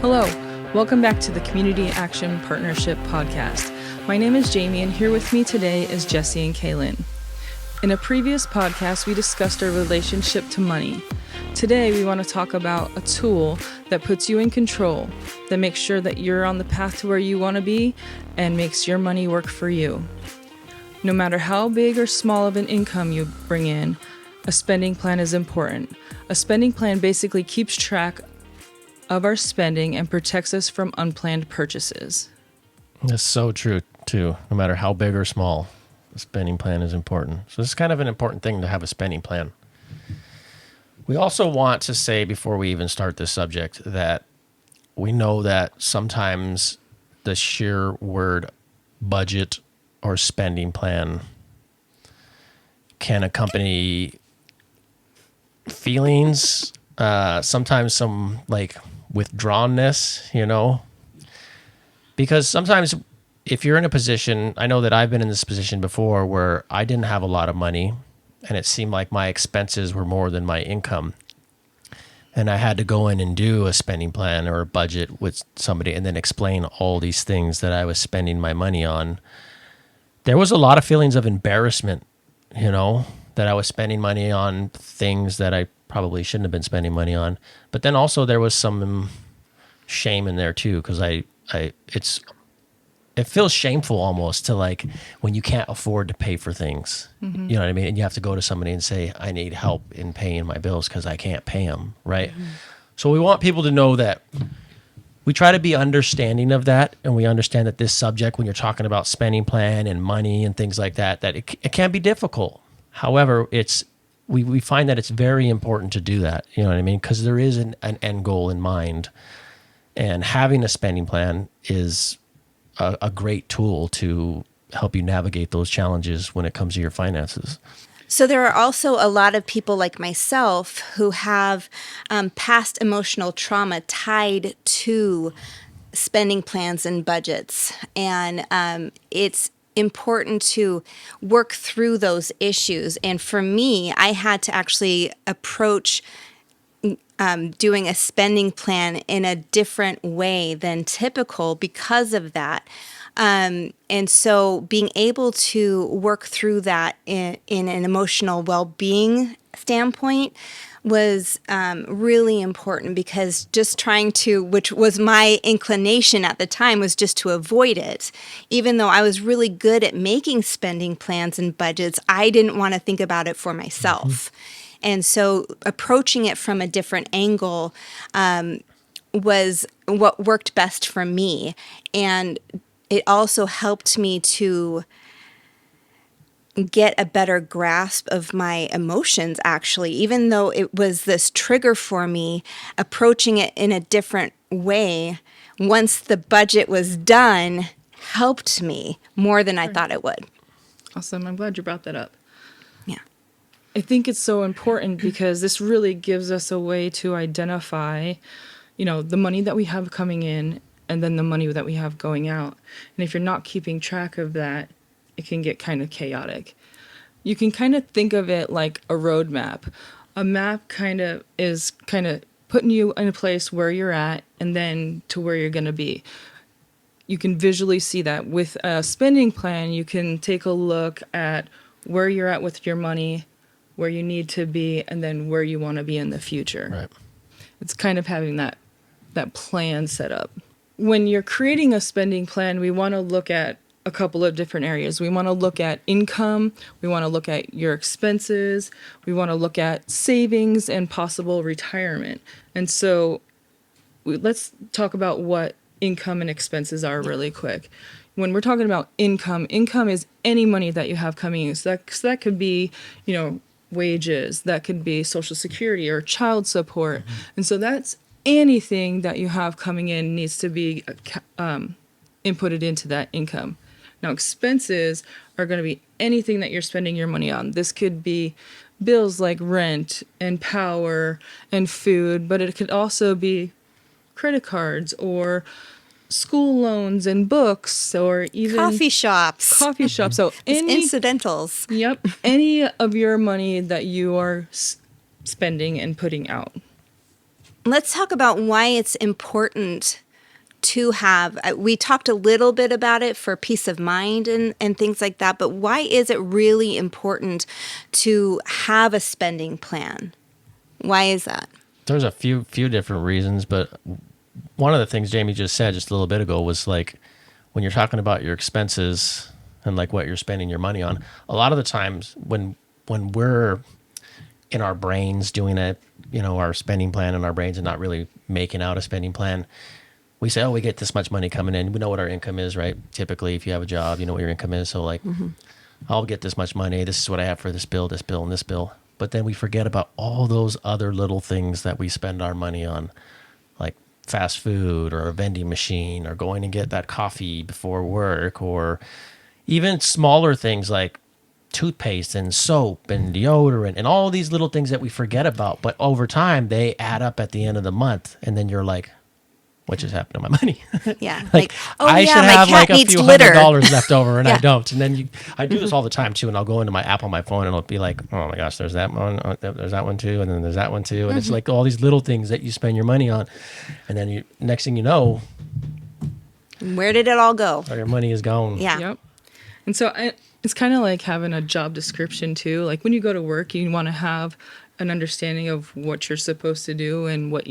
Hello, welcome back to the Community Action Partnership Podcast. My name is Jamie, and here with me today is Jesse and Kaylin. In a previous podcast, we discussed our relationship to money. Today, we want to talk about a tool that puts you in control, that makes sure that you're on the path to where you want to be, and makes your money work for you. No matter how big or small of an income you bring in, a spending plan is important. A spending plan basically keeps track of our spending and protects us from unplanned purchases. That's so true, too. No matter how big or small, a spending plan is important. So it's kind of an important thing to have a spending plan. We also want to say before we even start this subject that we know that sometimes the sheer word budget or spending plan can accompany feelings, sometimes some withdrawnness, because sometimes if you're in a position, I know that I've been in this position before where I didn't have a lot of money and it seemed like my expenses were more than my income. And I had to go in and do a spending plan or a budget with somebody and then explain all these things that I was spending my money on. There was a lot of feelings of embarrassment, that I was spending money on things that I probably shouldn't have been spending money on. But then also there was some shame in there too, because it feels shameful almost to when you can't afford to pay for things. Mm-hmm. You know what I mean? And you have to go to somebody and say, I need help in paying my bills because I can't pay them, right? Mm-hmm. So we want people to know that we try to be understanding of that, and we understand that this subject, when you're talking about spending plan and money and things like that, that it can be difficult. However, we find that it's very important to do that, you know what I mean? Because there is an end goal in mind, and having a spending plan is a great tool to help you navigate those challenges when it comes to your finances. So there are also a lot of people like myself who have past emotional trauma tied to spending plans and budgets. And it's important to work through those issues. And for me, I had to actually approach doing a spending plan in a different way than typical because of that. And so being able to work through that in an emotional well-being standpoint was really important, because just trying to, which was my inclination at the time, was just to avoid it. Even though I was really good at making spending plans and budgets, I didn't want to think about it for myself. Mm-hmm. And so approaching it from a different angle was what worked best for me. And it also helped me to get a better grasp of my emotions, actually. Even though it was this trigger for me, approaching it in a different way, once the budget was done, helped me more than I thought it would. Awesome. I'm glad you brought that up. Yeah. I think it's so important because this really gives us a way to identify, the money that we have coming in and then the money that we have going out. And if you're not keeping track of that, it can get kind of chaotic. You can kind of think of it like a roadmap. A map is putting you in a place where you're at and then to where you're going to be. You can visually see that. With a spending plan, you can take a look at where you're at with your money, where you need to be, and then where you want to be in the future. Right. It's kind of having that plan set up. When you're creating a spending plan, we want to look at a couple of different areas. We want to look at income. We want to look at your expenses. We want to look at savings and possible retirement. And so let's talk about what income and expenses are really quick. When we're talking about income is any money that you have coming in. So that could be, wages. That could be Social Security or child support. Mm-hmm. And so that's anything that you have coming in needs to be inputted into that income. Now, expenses are going to be anything that you're spending your money on. This could be bills like rent and power and food, but it could also be credit cards or school loans and books, or even coffee shops. So incidentals. Yep. Any of your money that you are spending and putting out. let's talk about why it's important to have, we talked a little bit about it for peace of mind and things like that, but why is it really important to have a spending plan? Why is that? There's a few different reasons, but one of the things Jamie just said just a little bit ago was like when you're talking about your expenses and like what you're spending your money on, a lot of the times when we're in our brains doing a, our spending plan in our brains and not really making out a spending plan, we say, oh, we get this much money coming in. We know what our income is, right? Typically, if you have a job, you know what your income is. So like, I'll get this much money. This is what I have for this bill, and this bill. But then we forget about all those other little things that we spend our money on, like fast food or a vending machine or going and get that coffee before work, or even smaller things like toothpaste and soap and deodorant and all these little things that we forget about. But over time, they add up at the end of the month. And then you're like, what just happened to my money? Yeah. like, oh I yeah, should my have cat like a needs few litter. $100 left over and Yeah. I don't. And then I do this all the time too. And I'll go into my app on my phone and it'll be like, oh my gosh, there's that one. There's that one too. And then there's that one too. And it's like all these little things that you spend your money on. And then next thing you know, Where did it all go? your money is gone. Yeah. Yep. And so it's kind of like having a job description too. Like when you go to work, you want to have an understanding of what you're supposed to do and what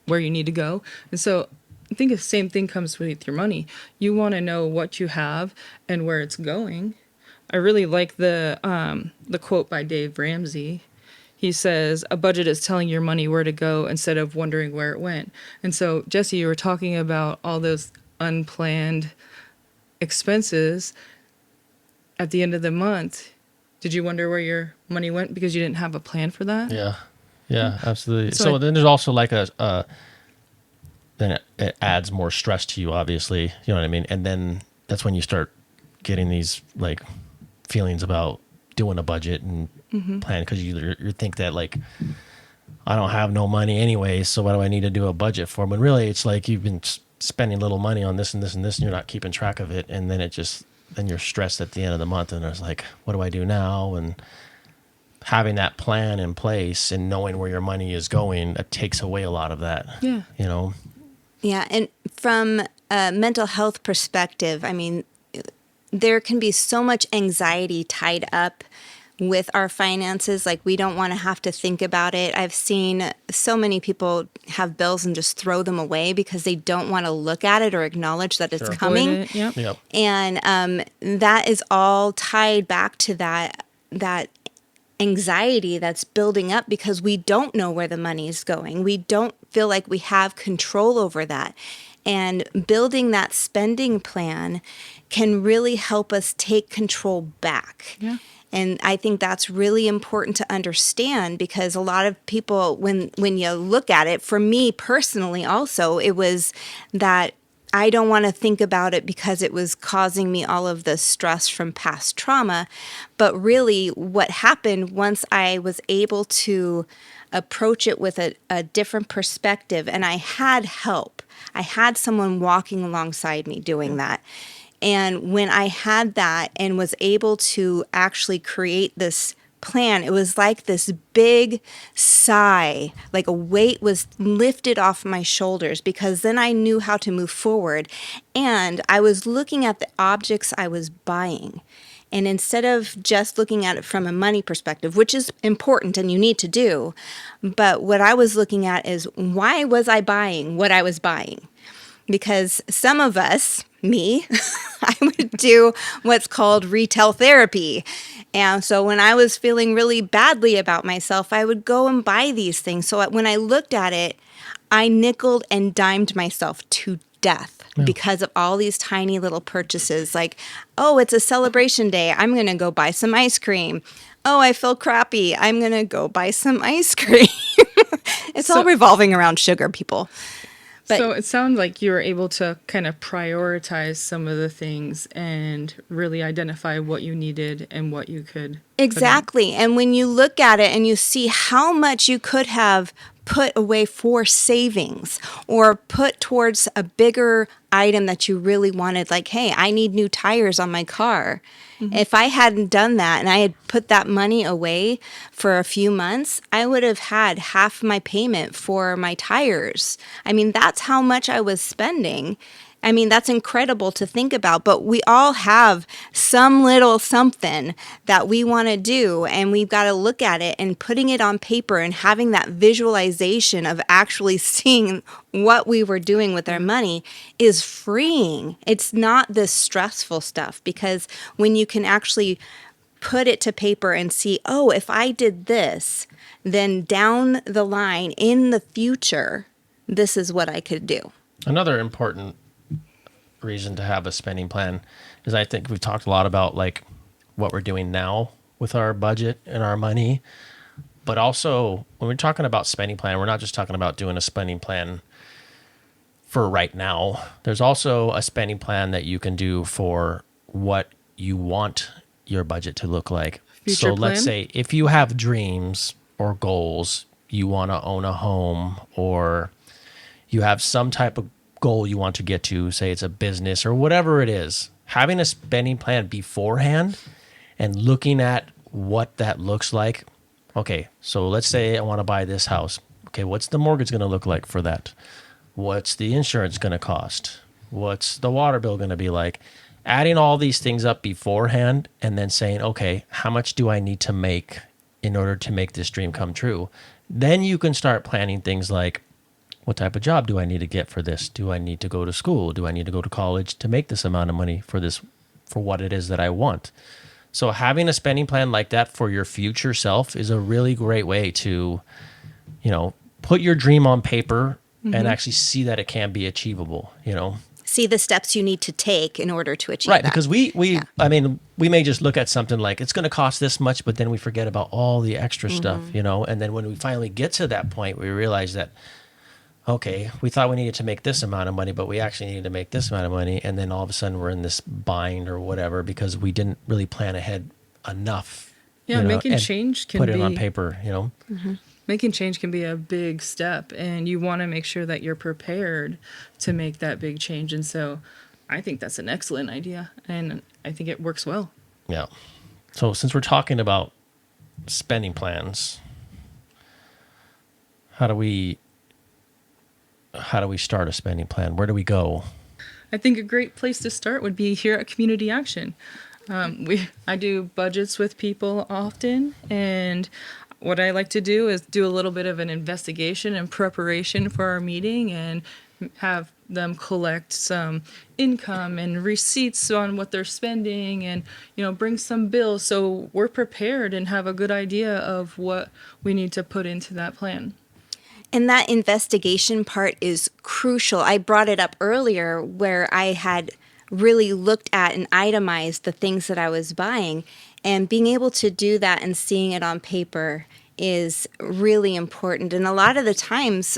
where you need to go. And so I think the same thing comes with your money. You want to know what you have and where it's going. I really like the quote by Dave Ramsey. He says, a budget is telling your money where to go instead of wondering where it went. And so, Jesse, you were talking about all those unplanned expenses at the end of the month. Did you wonder where your money went because you didn't have a plan for that? Yeah, absolutely. So So then there's also like then it adds more stress to you, obviously. You know what I mean? And then that's when you start getting these like feelings about doing a budget and plan, because you think that like, I don't have no money anyway, so what do I need to do a budget for? When really it's like you've been spending little money on this and this and this, and you're not keeping track of it. And then then you're stressed at the end of the month, and there's like, what do I do now? And having that plan in place and knowing where your money is going, it takes away a lot of that. Yeah. Yeah, and from a mental health perspective, I mean, there can be so much anxiety tied up with our finances. Like, we don't want to have to think about it. I've seen so many people have bills and just throw them away because they don't want to look at it or acknowledge that it's coming. Avoid it, yep. Yep. And that is all tied back to that anxiety that's building up because we don't know where the money is going. We don't feel like we have control over that. And building that spending plan can really help us take control back. Yeah. And I think that's really important to understand, because a lot of people, when you look at it, for me personally also, it was that I don't want to think about it because it was causing me all of the stress from past trauma. But really what happened once I was able to approach it with a different perspective, and I had help. I had someone walking alongside me doing that. And when I had that and was able to actually create this plan, it was like this big sigh, like a weight was lifted off my shoulders, because then I knew how to move forward. And I was looking at the objects I was buying. And instead of just looking at it from a money perspective, which is important and you need to do, but what I was looking at is, why was I buying what I was buying? Because some of us, me, I would do what's called retail therapy. And so when I was feeling really badly about myself, I would go and buy these things. So when I looked at it, I nickeled and dimed myself to death because of all these tiny little purchases. Like, oh, it's a celebration day, I'm going to go buy some ice cream. Oh, I feel crappy, I'm going to go buy some ice cream. It's all revolving around sugar, people. But so it sounds like you were able to kind of prioritize some of the things and really identify what you needed and what you could. Exactly. And when you look at it and you see how much you could have put away for savings or put towards a bigger item that you really wanted. Like, hey, I need new tires on my car. If I hadn't done that and I had put that money away for a few months, I would have had half my payment for my tires. I mean, that's how much I was spending. I mean, that's incredible to think about, but we all have some little something that we want to do, and we've got to look at it and putting it on paper and having that visualization of actually seeing what we were doing with our money is freeing. It's not this stressful stuff, because when you can actually put it to paper and see, oh, if I did this, then down the line in the future, this is what I could do. Another important reason to have a spending plan is, I think we've talked a lot about like what we're doing now with our budget and our money, but also when we're talking about spending plan, we're not just talking about doing a spending plan for right now. There's also a spending plan that you can do for what you want your budget to look like. Future So let's plan? say if you have dreams or goals, you want to own a home, or you have some type of goal you want to get to, say it's a business or whatever it is, having a spending plan beforehand and looking at what that looks like. Okay, so let's say I want to buy this house. Okay, what's the mortgage going to look like for that? What's the insurance going to cost? What's the water bill going to be like? Adding all these things up beforehand and then saying, okay, how much do I need to make in order to make this dream come true? Then you can start planning things like, what type of job do I need to get for this? Do I need to go to school? Do I need to go to college to make this amount of money for this, for what it is that I want? So having a spending plan like that for your future self is a really great way to, put your dream on paper and actually see that it can be achievable, See the steps you need to take in order to achieve Right, that. because I mean, we may just look at something like it's going to cost this much, but then we forget about all the extra stuff, and then when we finally get to that point, we realize that, okay, we thought we needed to make this amount of money, but we actually needed to make this amount of money. And then all of a sudden we're in this bind or whatever because we didn't really plan ahead enough. Yeah, making and change can put it on be- paper, Making change can be a big step, and you want to make sure that you're prepared to make that big change. And so I think that's an excellent idea, and I think it works well. Yeah. So since we're talking about spending plans, how do we start a spending plan? Where do we go? I think a great place to start would be here at Community Action. I do budgets with people often, and what I like to do is do a little bit of an investigation and preparation for our meeting and have them collect some income and receipts on what they're spending and, bring some bills so we're prepared and have a good idea of what we need to put into that plan. And that investigation part is crucial. I brought it up earlier where I had really looked at and itemized the things that I was buying, and being able to do that and seeing it on paper is really important. And a lot of the times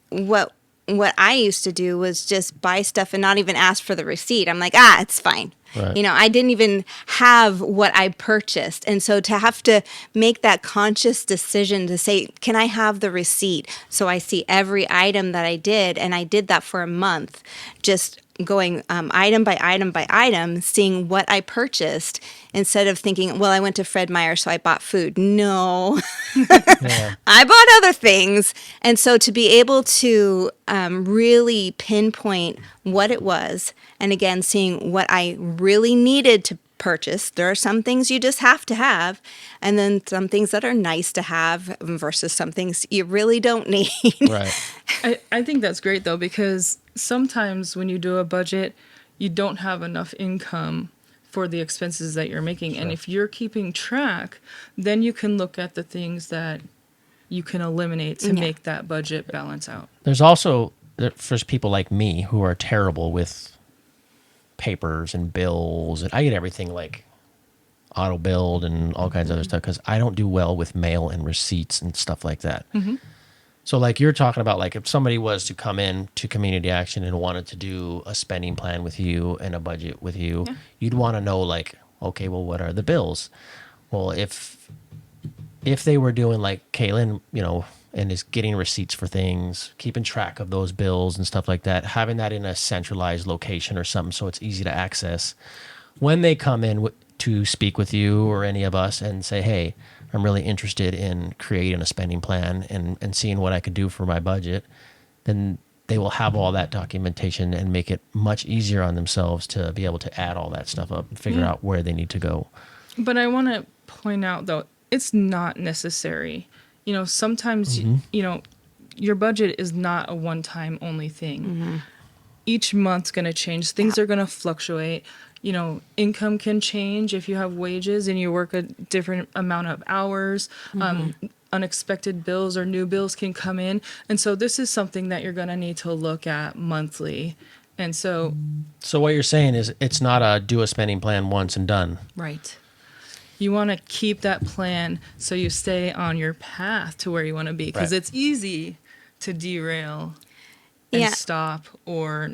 what I used to do was just buy stuff and not even ask for the receipt. I'm like, it's fine. Right. I didn't even have what I purchased. And so to have to make that conscious decision to say, can I have the receipt? So I see every item that I did, and I did that for a month, just going item by item by item, seeing what I purchased instead of thinking, well, I went to Fred Meyer, so I bought food. No, Yeah. I bought other things. And so to be able to really pinpoint what it was, and again, seeing what I really needed to purchase. There are some things you just have to have, and then some things that are nice to have versus some things you really don't need. Right. I think that's great, though, because sometimes when you do a budget, you don't have enough income for the expenses that you're making. And if you're keeping track, then you can look at the things that you can eliminate to make that budget balance out. There's also, for people like me who are terrible with papers and bills, and I get everything like auto billed and all kinds of other stuff because I don't do well with mail and receipts and stuff like that. So like you're talking about, like if somebody was to come in to Community Action and wanted to do a spending plan with you and a budget with you, you'd want to know like, okay, well, what are the bills? Well, if they were doing like Kaylin, and is getting receipts for things, keeping track of those bills and stuff like that, having that in a centralized location or something so it's easy to access. When they come in to speak with you or any of us and say, hey, I'm really interested in creating a spending plan and seeing what I could do for my budget, then they will have all that documentation and make it much easier on themselves to be able to add all that stuff up and figure out where they need to go. But I want to point out, though, it's not necessary. Sometimes, your budget is not a one-time only thing. Each month's going to change. Things are going to fluctuate. Income can change if you have wages and you work a different amount of hours. Unexpected bills or new bills can come in. And so this is something that you're going to need to look at monthly. And so what you're saying is it's not a do a spending plan once and done. right. You want to keep that plan so you stay on your path to where you want to be, because Right. it's easy to derail and Yeah. stop or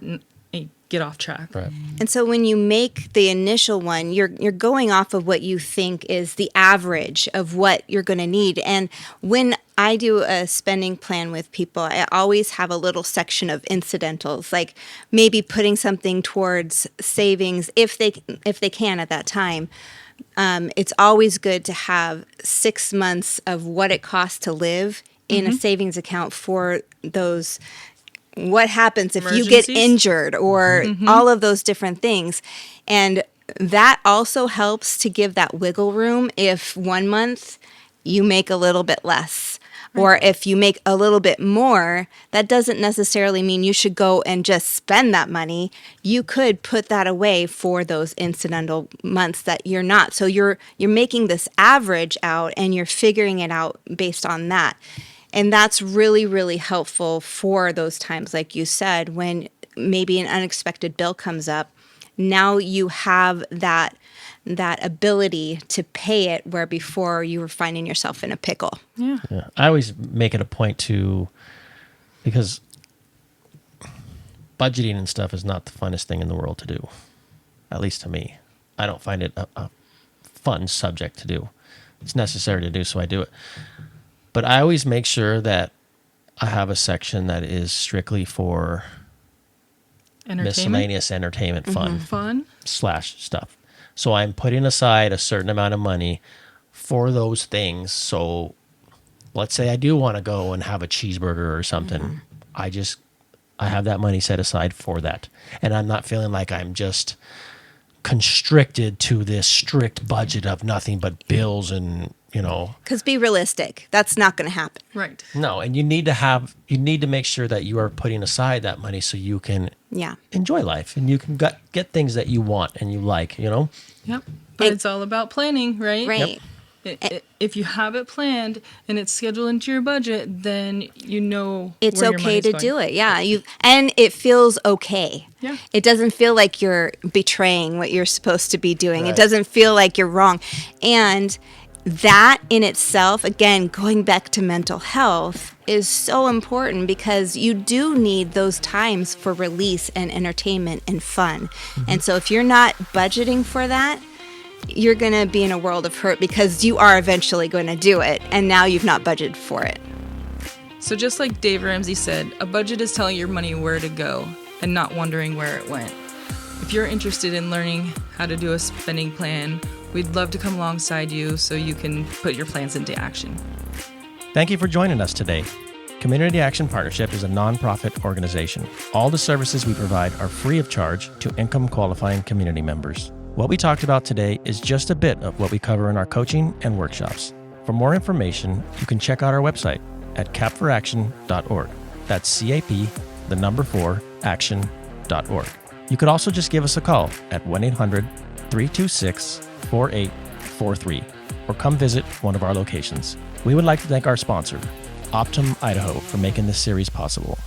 get off track. Right. And so when you make the initial one, you're going off of what you think is the average of what you're going to need. And when I do a spending plan with people, I always have a little section of incidentals, like maybe putting something towards savings if they can at that time. It's always good to have 6 months of what it costs to live in a savings account for those. What happens if you get Emergencies? injured or all of those different things. And that also helps to give that wiggle room if 1 month you make a little bit less. Or if you make a little bit more, that doesn't necessarily mean you should go and just spend that money. You could put that away for those incidental months that you're not. So you're making this average out and you're figuring it out based on that. And that's really, really helpful for those times, like you said, when maybe an unexpected bill comes up. Now you have that ability to pay it, where before you were finding yourself in a pickle. Yeah. Yeah. I always make it a point because budgeting and stuff is not the funnest thing in the world to do, at least to me. I don't find it a fun subject to do. It's necessary to do, so I do it. But I always make sure that I have a section that is strictly for Entertainment. miscellaneous entertainment fun Fun. / stuff. So I'm putting aside a certain amount of money for those things. So let's say I do want to go and have a cheeseburger or something. I have that money set aside for that. And I'm not feeling like I'm just constricted to this strict budget of nothing but bills and, Because be realistic, that's not going to happen. Right. no. And you need to make sure that you are putting aside that money so you can Yeah. enjoy life and you can get things that you want and you like, Yep. But And- it's all about planning, right? Right. If you have it planned and it's scheduled into your budget, then you know It's where your okay money's to going. do it. Yeah. And it feels okay. Yeah. It doesn't feel like you're betraying what you're supposed to be doing. Right. It doesn't feel like you're wrong. And that in itself, again, going back to mental health, is so important because you do need those times for release and entertainment and fun. And so if you're not budgeting for that, you're going to be in a world of hurt because you are eventually going to do it. And now you've not budgeted for it. So just like Dave Ramsey said, a budget is telling your money where to go and not wondering where it went. If you're interested in learning how to do a spending plan, we'd love to come alongside you so you can put your plans into action. Thank you for joining us today. Community Action Partnership is a nonprofit organization. All the services we provide are free of charge to income qualifying community members. What we talked about today is just a bit of what we cover in our coaching and workshops. For more information, you can check out our website at cap4action.org. That's CAP, 4action.org. You could also just give us a call at 1-800-326-4843 or come visit one of our locations. We would like to thank our sponsor, Optum Idaho, for making this series possible.